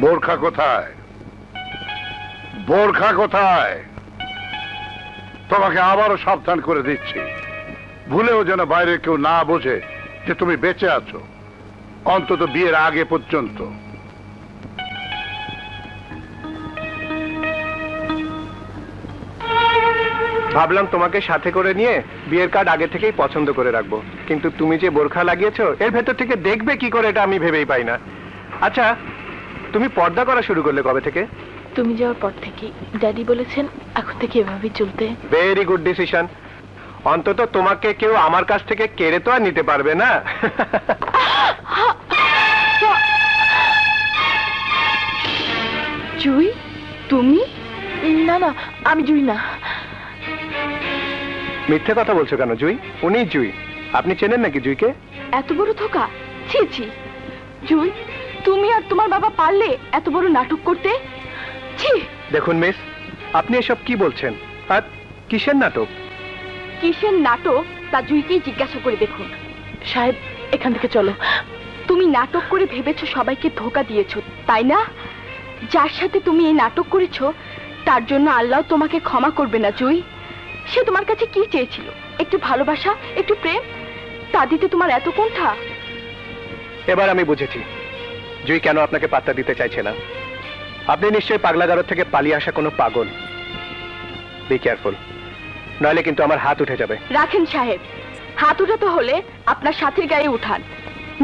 বোরখা কোথায়? বোরখা কোথায়? তোমাকে আবারও সাবধান করে দিচ্ছি, ভুলেও যেন বাইরে কেউ না বোঝে যে তুমি বেঁচে আছো, অন্তত বিয়ের আগে পর্যন্ত। ভাবলাম তোমাকে সাথে করে নিয়ে বিয়ের কার্ড আগে থেকেই পছন্দ করে রাখবো, কিন্তু তুমি যে বোরখা লাগিয়েছো এর ভেতর থেকে দেখবে কি করে এটা আমি ভেবেই পাই না। আচ্ছা, তুমি পর্দা করা শুরু করলে কবে থেকে? তুমি যাওয়ার পর থেকে। ড্যাডি বলেছেন এখন থেকে এভাবেই চলতে। Very good decision. অন্তত তোমাকে কেউ আমার কাছ থেকে কেড়ে তো আর নিতে পারবে না। জুই, তুমি? না না, আমি জুই না। মিথ্যে কথা বলছো কেন জুই? উনি জুই। আপনি চেনেন নাকি জুইকে? এত বড় ধোকা! ছি ছি। জুই, তুমি আর তোমার বাবা পারলে এত বড় নাটক করতে? ছি। দেখুন মিস, আপনি এসব কি বলছেন? আর কিসের নাটক? কিসের নাটক তা জুইকেই জিজ্ঞাসা করে দেখুন। সাহেব, এখান থেকে চলো। তুমি নাটক করে ভেবেছো সবাইকে ধোকা দিয়েছো, তাই না? যার সাথে তুমি এই নাটক করেছো তার জন্য আল্লাহ তোমাকে ক্ষমা করবে না জুই। সে তোমার কাছে কি চেয়েছিল? একটু ভালোবাসা, একটু প্রেম। তা দিতে তোমার এত কুণ্ঠা। এবার আমি বুঝেছি জুই কেন আপনাকে পাত্তা দিতে চাইছে না। আপনি নিশ্চয়ই পাগলাগারদ থেকে পালিয়ে আসা কোনো পাগল। বি কেয়ারফুল, নইলে কিন্তু আমার হাত উঠে যাবে। রাখেন সাহেব, হাত উঠাতে হলে আপনার সাথীর গায়ে উঠান।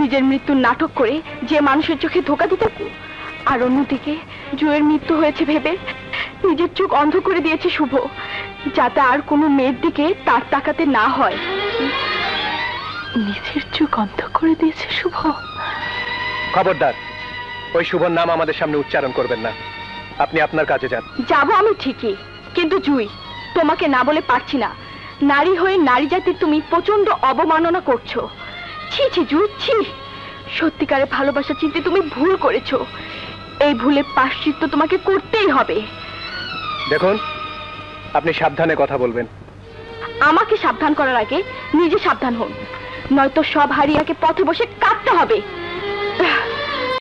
নিজের মৃত্যুর নাটক করে যে মানুষের চোখে ধোকা দিতে, আর অন্যদিকে জুয়ের মৃত্যু হয়েছে ভেবে নিজের চোখ অন্ধ করে দিয়েছে শুভ, যাতে আর কোনো মেয়ের দিকে তার তাকাতে না হয়। নিজের চোখ অন্ধ করে দিয়েছে শুভ? খবরদার, ওই শুভর নাম আমাদের সামনে উচ্চারণ করবেন না। আপনি আপনার কাজে যান। যাবো আমি ঠিকই, কিন্তু জুই, তোমাকে না বলে পারছি না। নারী হয়ে নারী জাতির তুমি প্রচন্ড অবমাননা করছো। ছি ছি জুই, ছি। সত্যিকারে ভালোবাসা চিনতে তুমি ভুল করেছো। এই ভুলে প্রায়শ্চিত্ত তোমাকে করতেই হবে। দেখুন, আপনি সাবধানে কথা বলবেন। আমাকে সাবধান করার আগে নিজে সাবধান হন, নয়তো সব হারিয়াকে পথে বসে কাঁদতে হবে।